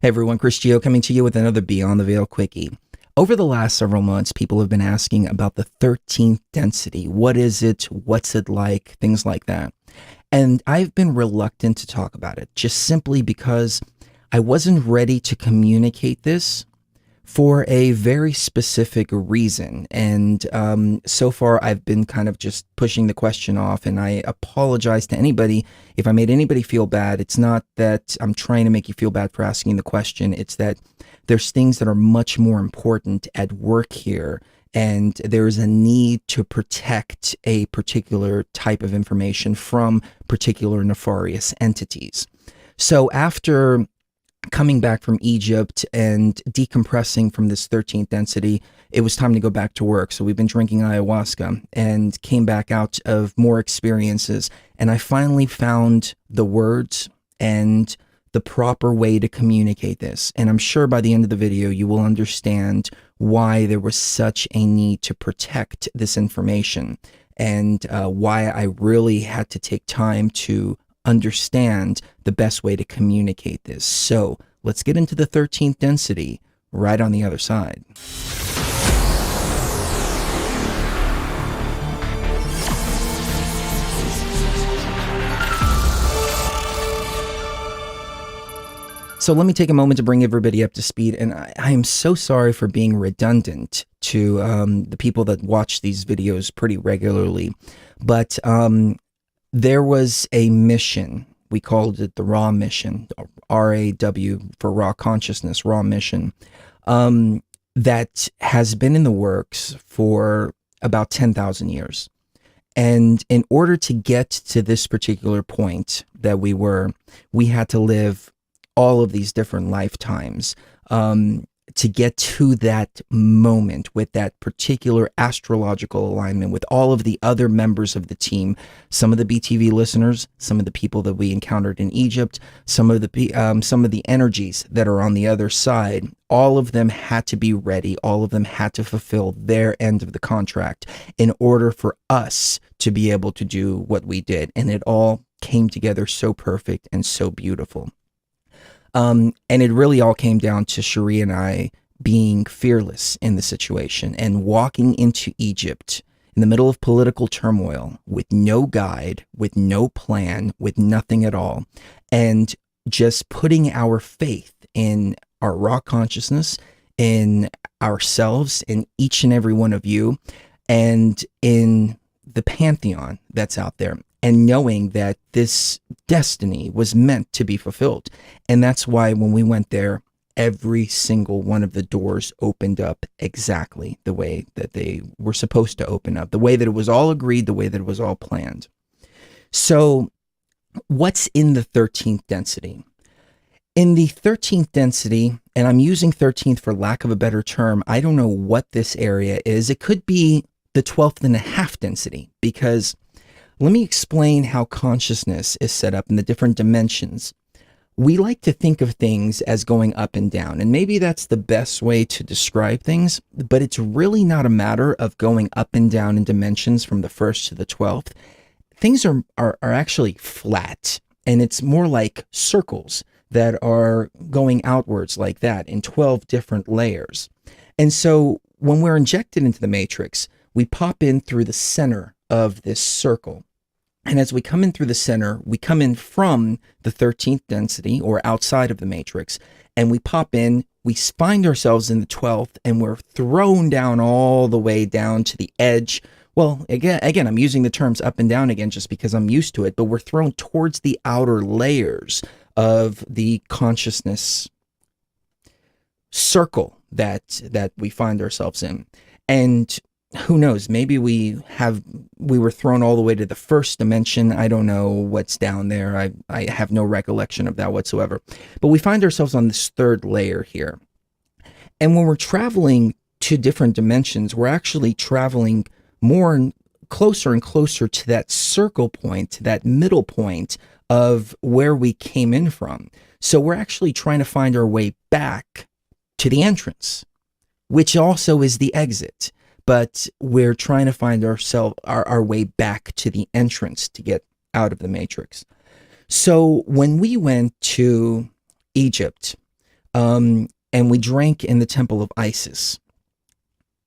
Hey everyone, Chris Gio coming to you with another Beyond the Veil Quickie. Over the last several months, people have been asking about the 13th density. What is it? What's it like? Things like that. And I've been reluctant to talk about it just simply because I wasn't ready to communicate this for a very specific reason. And so far, I've been kind of just pushing the question off. And I apologize to anybody if I made anybody feel bad. It's not that I'm trying to make you feel bad for asking the question. It's that there's things that are much more important at work here. And there's a need to protect a particular type of information from particular nefarious entities. So after coming back from Egypt and decompressing from this 13th density, it was time to go back to work. So we've been drinking ayahuasca and came back out of more experiences. And I finally found the words and the proper way to communicate this. And I'm sure by the end of the video, you will understand why there was such a need to protect this information and why I really had to take time to understand the best way to communicate this. So let's get into the 13th density right on the other side. So let me take a moment to bring everybody up to speed. And I am so sorry for being redundant to the people that watch these videos pretty regularly. But there was a mission. We called it the Raw Mission, RAW for Raw Consciousness, Raw Mission, that has been in the works for about 10,000 years. And in order to get to this particular point that we had to live all of these different lifetimes to get to that moment with that particular astrological alignment with all of the other members of the team, some of the BTV listeners, some of the people that we encountered in Egypt, some of the energies that are on the other side. All of them had to be ready. All of them had to fulfill their end of the contract in order for us to be able to do what we did. And it all came together so perfect and so beautiful. And it really all came down to Cherie and I being fearless in the situation and walking into Egypt in the middle of political turmoil with no guide, with no plan, with nothing at all, and just putting our faith in our raw consciousness, in ourselves, in each and every one of you, and in the pantheon that's out there. And knowing that this destiny was meant to be fulfilled. And that's why when we went there, every single one of the doors opened up exactly the way that they were supposed to open up, the way that it was all agreed, the way that it was all planned. So what's in the 13th density? In the 13th density, and I'm using 13th for lack of a better term, I don't know what this area is. It could be the 12th and a half density, because let me explain how consciousness is set up in the different dimensions. We like to think of things as going up and down, and maybe that's the best way to describe things, but it's really not a matter of going up and down in dimensions from the 1st to the 12th. Things are actually flat, and it's more like circles that are going outwards like that in 12 different layers. And so when we're injected into the matrix, we pop in through the center of this circle. And as we come in through the center, we come in from the 13th density or outside of the matrix, and we pop in, we find ourselves in the 12th, and we're thrown down all the way down to the edge. Well, again, I'm using the terms up and down again just because I'm used to it, but we're thrown towards the outer layers of the consciousness circle that we find ourselves in. And who knows, maybe we were thrown all the way to the first dimension. I don't know what's down there. I have no recollection of that whatsoever. But we find ourselves on this third layer here. And when we're traveling to different dimensions, we're actually traveling closer and closer to that circle point, that middle point of where we came in from. So we're actually trying to find our way back to the entrance, which also is the exit. But we're trying to find our way back to the entrance to get out of the matrix. So when we went to Egypt, and we drank in the temple of Isis.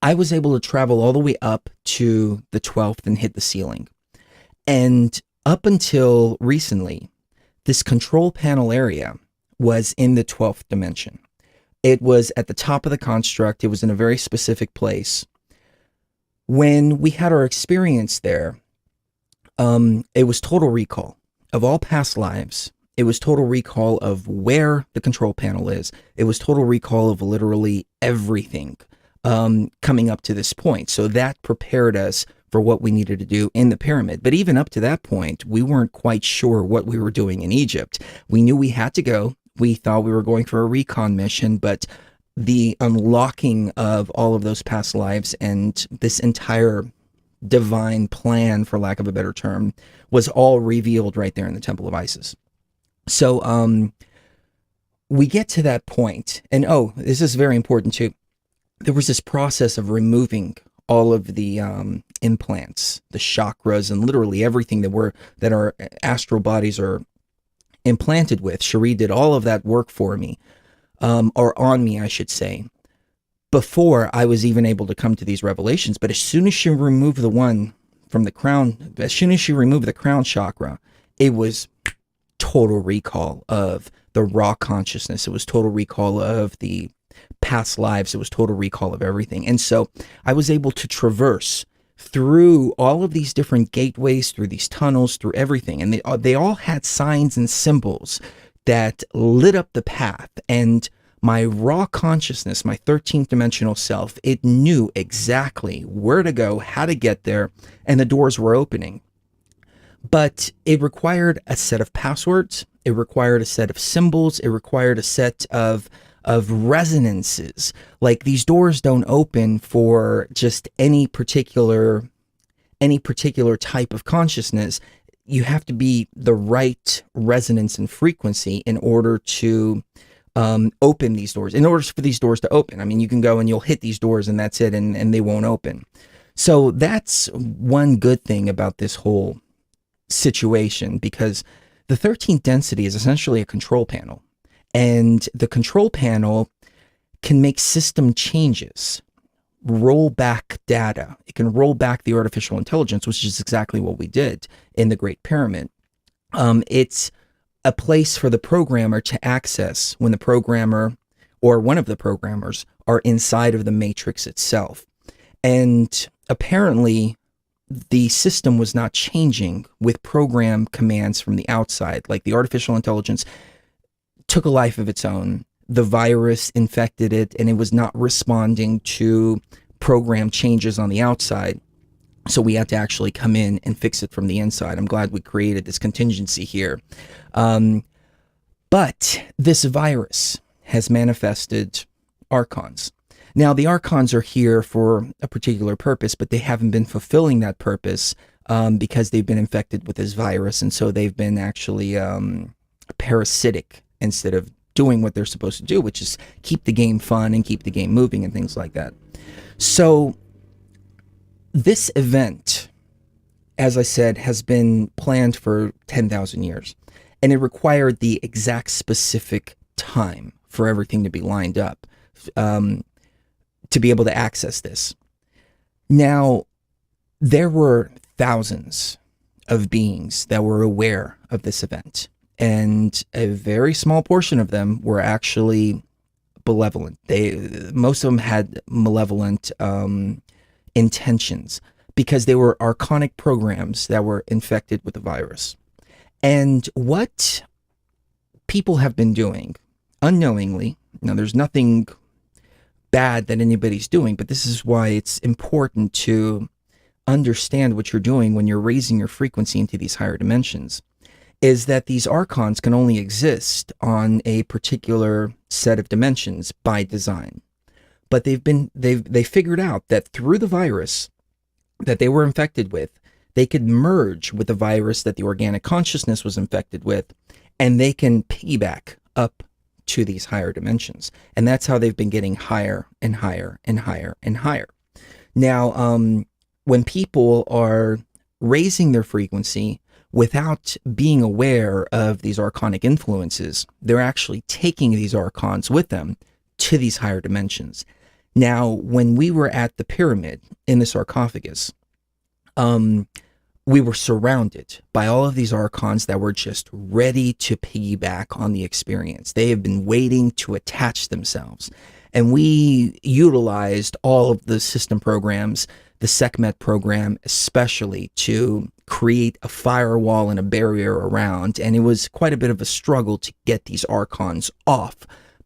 I was able to travel all the way up to the 12th and hit the ceiling. And up until recently, this control panel area was in the 12th dimension. It was at the top of the construct. It was in a very specific place. When we had our experience there, it was total recall of all past lives. It was total recall of where the control panel is. It was total recall of literally everything coming up to this point. So that prepared us for what we needed to do in the pyramid. But even up to that point, we weren't quite sure what we were doing in Egypt. We knew we had to go. We thought we were going for a recon mission, but the unlocking of all of those past lives and this entire divine plan, for lack of a better term, was all revealed right there in the Temple of Isis. So we get to that point, and oh, this is very important too. There was this process of removing all of the implants, the chakras, and literally everything that our astral bodies are implanted with. Cherie did all of that work for me, or on me, I should say, before I was even able to come to these revelations. But as soon as she removed the one from the crown, as soon as she removed the crown chakra, it was total recall of the raw consciousness. It was total recall of the past lives. It was total recall of everything. And so I was able to traverse through all of these different gateways, through these tunnels, through everything. And they all had signs and symbols that lit up the path. And my raw consciousness, my 13th dimensional self, it knew exactly where to go, how to get there, and the doors were opening. But it required a set of passwords. It required a set of symbols. It required a set of resonances. Like, these doors don't open for just any particular type of consciousness. You have to be the right resonance and frequency in order to open these doors, in order for these doors to open. I mean, you can go and you'll hit these doors and that's it, and they won't open. So that's one good thing about this whole situation, because the 13th density is essentially a control panel, and the control panel can make system changes, roll back data. It can roll back the artificial intelligence, which is exactly what we did in the Great Pyramid. It's a place for the programmer to access when the programmer or one of the programmers are inside of the matrix itself. And apparently the system was not changing with program commands from the outside. Like, the artificial intelligence took a life of its own. The virus infected it, and it was not responding to program changes on the outside. So we had to actually come in and fix it from the inside. I'm glad we created this contingency here. But this virus has manifested Archons. Now, the Archons are here for a particular purpose, but they haven't been fulfilling that purpose because they've been infected with this virus. And so they've been actually parasitic instead of doing what they're supposed to do, which is keep the game fun and keep the game moving and things like that. So this event, as I said, has been planned for 10,000 years. And it required the exact specific time for everything to be lined up to be able to access this. Now, there were thousands of beings that were aware of this event, and a very small portion of them were actually benevolent. Most of them had malevolent intentions, because they were archonic programs that were infected with the virus. And what people have been doing unknowingly, now there's nothing bad that anybody's doing, but this is why it's important to understand what you're doing when you're raising your frequency into these higher dimensions, is that these archons can only exist on a particular set of dimensions by design. But they figured out that through the virus that they were infected with, they could merge with the virus that the organic consciousness was infected with, and they can piggyback up to these higher dimensions. And that's how they've been getting higher and higher and higher and higher. Now, when people are raising their frequency, without being aware of these archonic influences, they're actually taking these archons with them to these higher dimensions. Now, when we were at the pyramid in the sarcophagus, we were surrounded by all of these archons that were just ready to piggyback on the experience. They have been waiting to attach themselves. And we utilized all of the system programs, the SecMet program especially, to create a firewall and a barrier around. And it was quite a bit of a struggle to get these archons off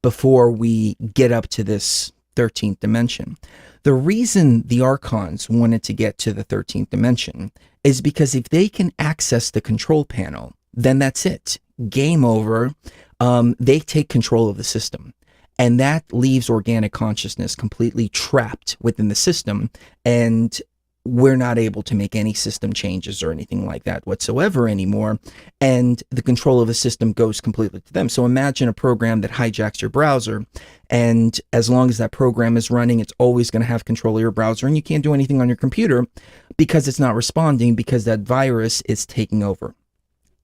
before we get up to this 13th dimension. The reason the archons wanted to get to the 13th dimension is because if they can access the control panel, then that's it. Game over. They take control of the system. And that leaves organic consciousness completely trapped within the system. And we're not able to make any system changes or anything like that whatsoever anymore. And the control of the system goes completely to them. So imagine a program that hijacks your browser. And as long as that program is running, it's always going to have control of your browser. And you can't do anything on your computer because it's not responding, because that virus is taking over.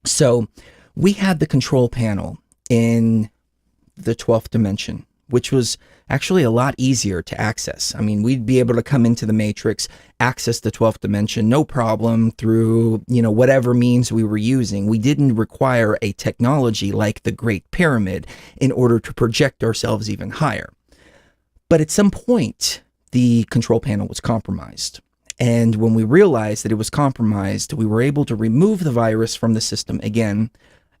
So we had the control panel in the 12th dimension, which was actually a lot easier to access. I mean, we'd be able to come into the matrix, access the 12th dimension, no problem, through, whatever means we were using. We didn't require a technology like the Great Pyramid in order to project ourselves even higher. But at some point, the control panel was compromised. And when we realized that it was compromised, we were able to remove the virus from the system again,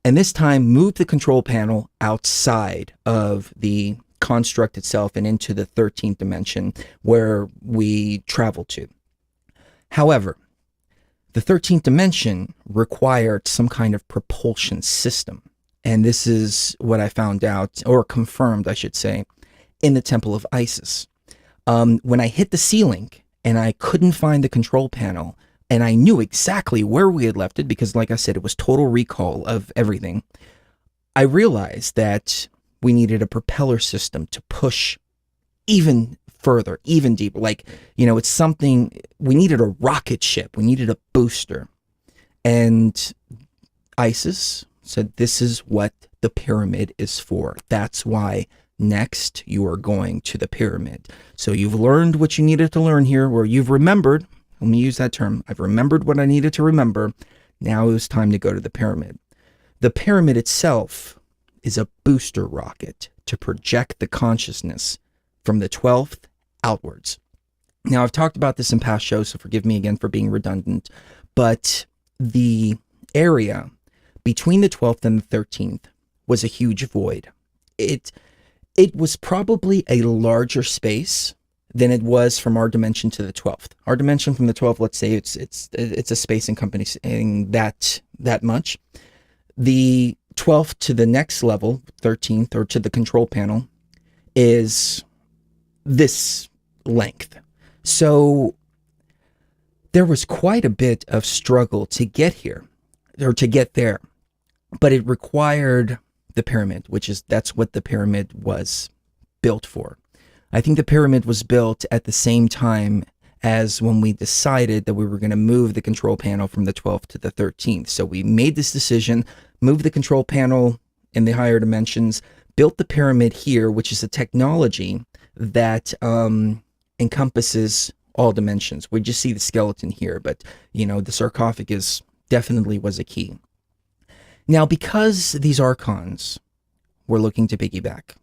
and this time move the control panel outside of the construct itself and into the 13th dimension where we travel to. However, the 13th dimension required some kind of propulsion system. And this is what I found out, or confirmed, I should say, in the Temple of Isis. When I hit the ceiling and I couldn't find the control panel, and I knew exactly where we had left it, because like I said, it was total recall of everything, I realized that we needed a propeller system to push even further, even deeper. Like, it's something, we needed a rocket ship. We needed a booster. And Isis said, this is what the pyramid is for. That's why next you are going to the pyramid. So you've learned what you needed to learn here, or you've remembered. Let me use that term. I've remembered what I needed to remember. Now it was time to go to the pyramid. The pyramid itself is a booster rocket to project the consciousness from the 12th outwards. Now, I've talked about this in past shows, so forgive me again for being redundant, but the area between the 12th and the 13th was a huge void. It was probably a larger space than it was from our dimension to the 12th. Our dimension from the 12th, let's say it's a space encompassing that much. The 12th to the next level, 13th, or to the control panel, is this length. So there was quite a bit of struggle to get here, or to get there, but it required the pyramid, that's what the pyramid was built for. I think the pyramid was built at the same time as when we decided that we were going to move the control panel from the 12th to the 13th. So we made this decision, moved the control panel in the higher dimensions, built the pyramid here, which is a technology that encompasses all dimensions. We just see the skeleton here, but the sarcophagus definitely was a key. Now, because these archons were looking to piggyback,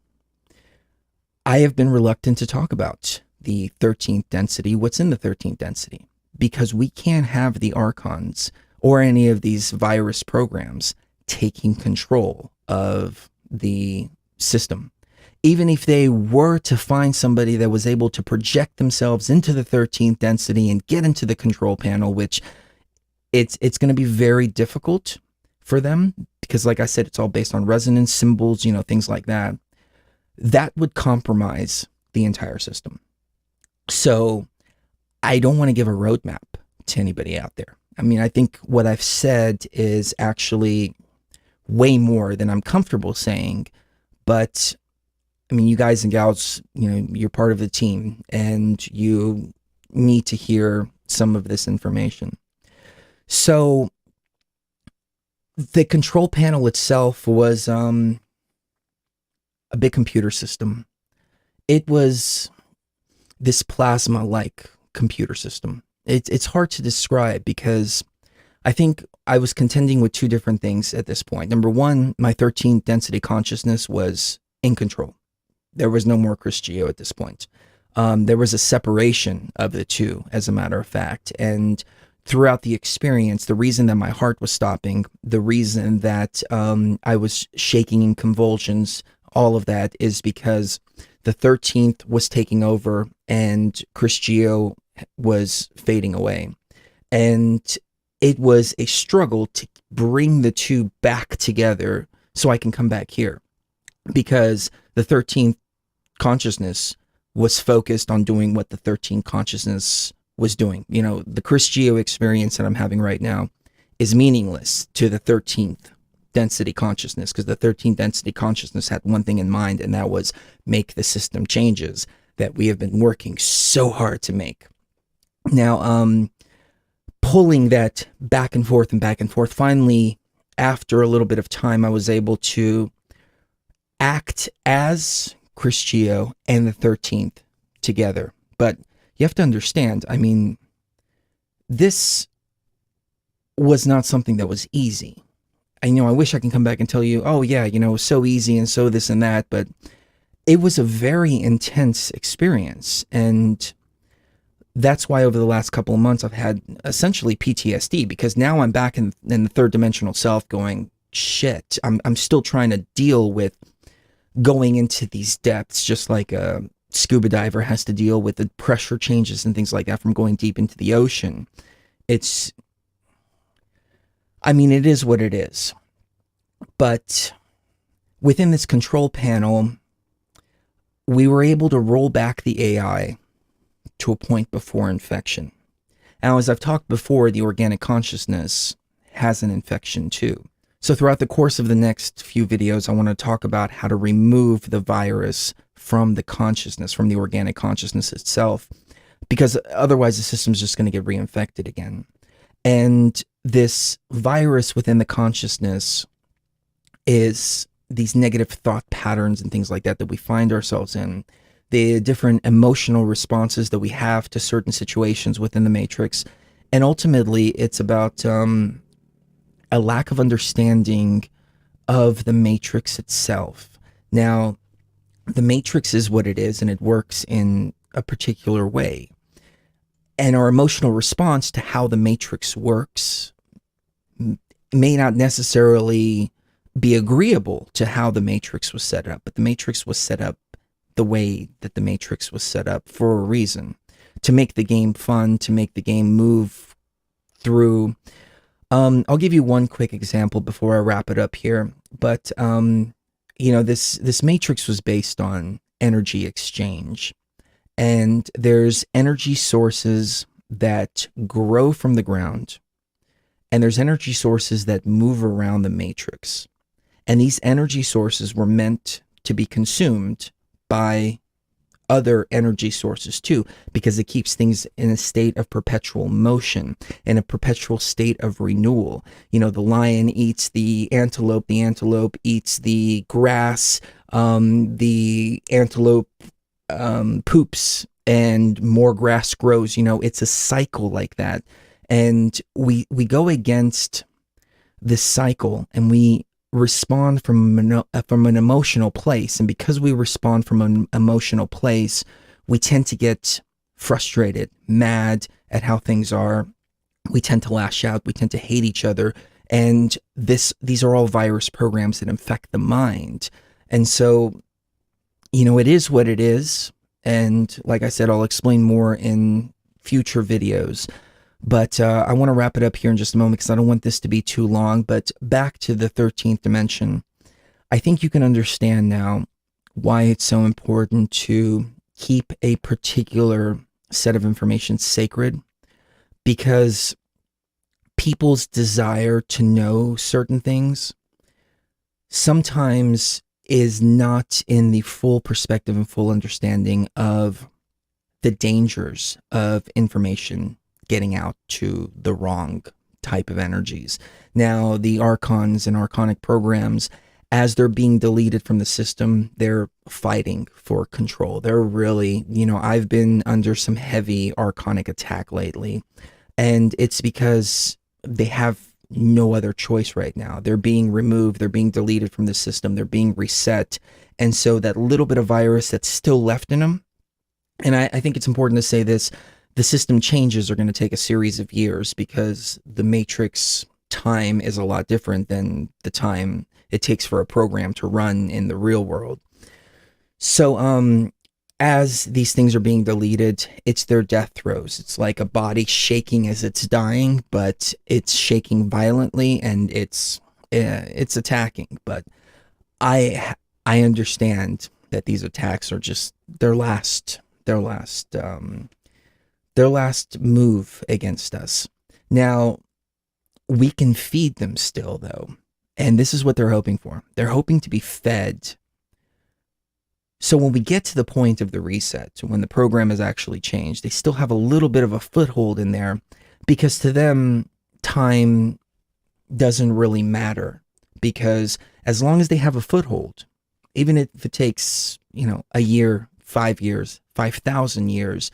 I have been reluctant to talk about the 13th density, what's in the 13th density, because we can't have the archons or any of these virus programs taking control of the system. Even if they were to find somebody that was able to project themselves into the 13th density and get into the control panel, which it's going to be very difficult for them, because like I said, it's all based on resonance symbols, things like that. That would compromise the entire system. So I don't want to give a roadmap to anybody out there. I mean, I think what I've said is actually way more than I'm comfortable saying, but I mean, you guys and gals, you're part of the team and you need to hear some of this information. So The control panel itself was a big computer system. It was this plasma-like computer system. It's hard to describe because I think I was contending with two different things at this point. Number one, my 13th density consciousness was in control. There was no more Chris Geo at this point. There was a separation of the two, as a matter of fact. And throughout the experience, the reason that my heart was stopping, the reason that I was shaking in convulsions, all of that is because the 13th was taking over and Chris Geo was fading away. And it was a struggle to bring the two back together so I can come back here, because the 13th consciousness was focused on doing what the 13th consciousness was doing. You know, the Chris Geo experience that I'm having right now is meaningless to the 13th density consciousness, because the 13th density consciousness had one thing in mind, and that was make the system changes that we have been working so hard to make. Now, pulling that back and forth, finally, after a little bit of time, I was able to act as Chris Geo and the 13th together. But you have to understand, I mean, this was not something that was easy. I know I wish I can come back and tell you, oh yeah, you know, it was so easy and so this and that, but it was a very intense experience. And that's why over the last couple of months, I've had essentially PTSD, because now I'm back in the third dimensional self going, shit, I'm still trying to deal with going into these depths, just like a scuba diver has to deal with the pressure changes and things like that from going deep into the ocean. It's, I mean, it is what it is. But within this control panel, we were able to roll back the AI to a point before infection. Now, as I've talked before, the organic consciousness has an infection too. So throughout the course of the next few videos, I want to talk about how to remove the virus from the consciousness, from the organic consciousness itself, because otherwise the system's just going to get reinfected again. And this virus within the consciousness is these negative thought patterns and things like that that we find ourselves in, the different emotional responses that we have to certain situations within the matrix. And ultimately, it's about a lack of understanding of the matrix itself. Now, the matrix is what it is, and it works in a particular way. And our emotional response to how the matrix works may not necessarily be agreeable to how the matrix was set up, but the matrix was set up the way that the matrix was set up for a reason, to make the game fun, to make the game move through. I'll give you one quick example before I wrap it up here, but you know, this matrix was based on energy exchange, and there's energy sources that grow from the ground, and there's energy sources that move around the matrix, and these energy sources were meant to be consumed by other energy sources too, because it keeps things in a state of perpetual motion, in a perpetual state of renewal. You know, the lion eats the antelope eats the grass, the antelope poops and more grass grows. You know, it's a cycle like that. And we go against this cycle, and we respond from an emotional place. And because we respond from an emotional place, we tend to get frustrated, mad at how things are. We tend to lash out. We tend to hate each other. And these are all virus programs that infect the mind. And so, you know, it is what it is. And like I said, I'll explain more in future videos. But I want to wrap it up here in just a moment, because I don't want this to be too long. But back to the 13th dimension, I think you can understand now why it's so important to keep a particular set of information sacred, because people's desire to know certain things sometimes is not in the full perspective and full understanding of the dangers of information getting out to the wrong type of energies. Now, the Archons and Archonic programs, as they're being deleted from the system, they're fighting for control. They're really, I've been under some heavy Archonic attack lately, and it's because they have no other choice right now. They're being removed, they're being deleted from the system, they're being reset. And so that little bit of virus that's still left in them, and I think it's important to say this, the system changes are going to take a series of years because the Matrix time is a lot different than the time it takes for a program to run in the real world. So, as these things are being deleted, it's their death throes. It's like a body shaking as it's dying, but it's shaking violently and it's attacking. But I understand that these attacks are just their last move against us. Now, we can feed them still, though. And this is what they're hoping for. They're hoping to be fed. So when we get to the point of the reset, when the program has actually changed, they still have a little bit of a foothold in there, because to them, time doesn't really matter. Because as long as they have a foothold, even if it takes, a year, 5 years, 5,000 years,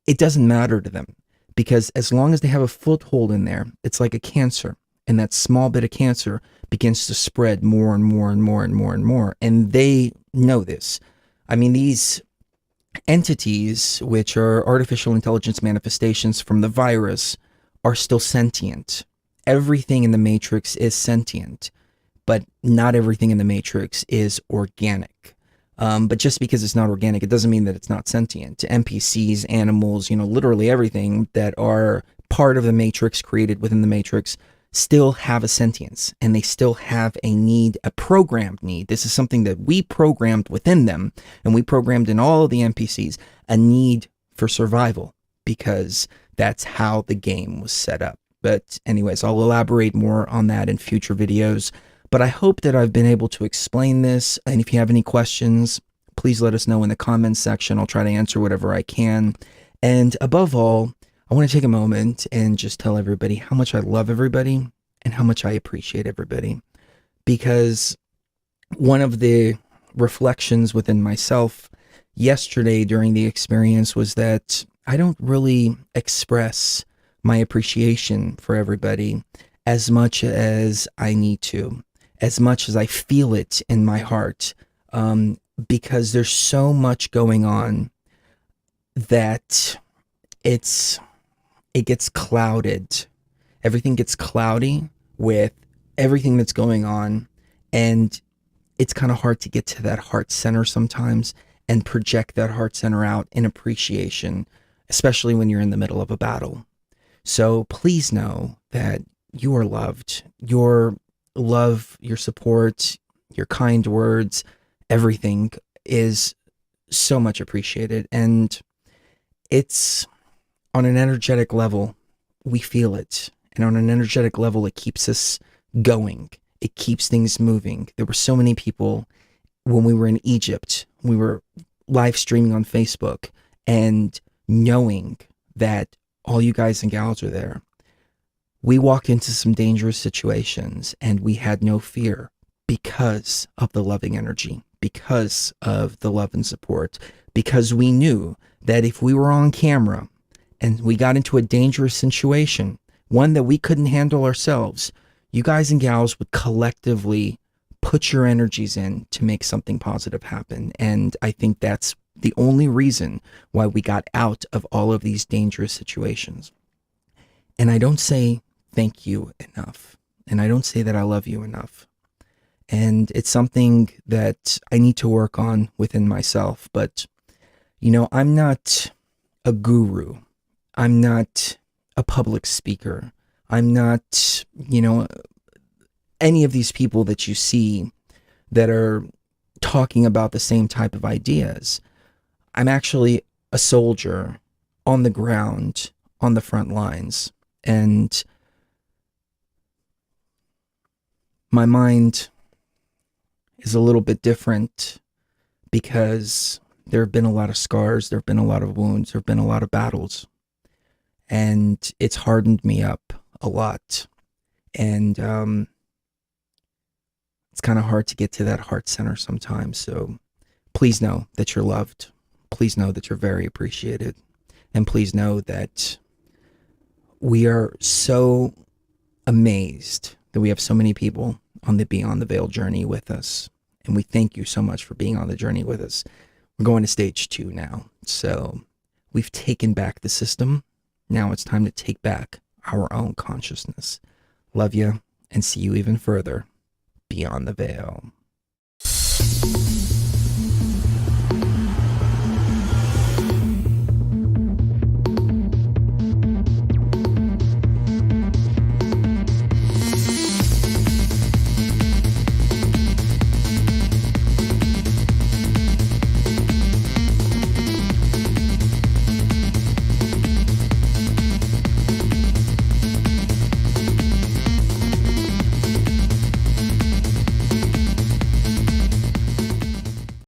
it doesn't matter to them. Because as long as they have a foothold in there, it's like a cancer. And that small bit of cancer begins to spread more and more and more and more and more. And they know this. I mean, these entities, which are artificial intelligence manifestations from the virus, are still sentient. Everything in the Matrix is sentient, but not everything in the Matrix is organic. But just because it's not organic, it doesn't mean that it's not sentient. NPCs, animals, literally everything that are part of the Matrix, created within the Matrix, still have a sentience, and they still have a need, a programmed need. This is something that we programmed within them, and we programmed in all of the NPCs, a need for survival, because that's how the game was set up. But anyways, I'll elaborate more on that in future videos. But I hope that I've been able to explain this, and if you have any questions, please let us know in the comments section. I'll try to answer whatever I can. And above all, I want to take a moment and just tell everybody how much I love everybody and how much I appreciate everybody. Because one of the reflections within myself yesterday during the experience was that I don't really express my appreciation for everybody as much as I need to, as much as I feel it in my heart, because there's so much going on that it gets clouded. Everything gets cloudy with everything that's going on, and it's kind of hard to get to that heart center sometimes and project that heart center out in appreciation, especially when you're in the middle of a battle. So please know that you are loved. Your love, your support, your kind words, everything is so much appreciated. And it's on an energetic level, we feel it. And on an energetic level, it keeps us going. It keeps things moving. There were so many people when we were in Egypt, we were live streaming on Facebook, and knowing that all you guys and gals are there, we walked into some dangerous situations and we had no fear because of the loving energy, because of the love and support, because we knew that if we were on camera and we got into a dangerous situation, one that we couldn't handle ourselves, you guys and gals would collectively put your energies in to make something positive happen. And I think that's the only reason why we got out of all of these dangerous situations. And I don't say thank you enough. And I don't say that I love you enough. And it's something that I need to work on within myself. But, I'm not a guru. I'm not a public speaker. I'm not, any of these people that you see that are talking about the same type of ideas. I'm actually a soldier on the ground, on the front lines. And my mind is a little bit different because there have been a lot of scars, there have been a lot of wounds, there have been a lot of battles, and it's hardened me up a lot. And it's kind of hard to get to that heart center sometimes. So please know that you're loved. Please know that you're very appreciated. And please know that we are so amazed that we have so many people on the Beyond the Veil journey with us. And we thank you so much for being on the journey with us. We're going to stage 2 now. So we've taken back the system. Now it's time to take back our own consciousness. Love you, and see you even further beyond the veil.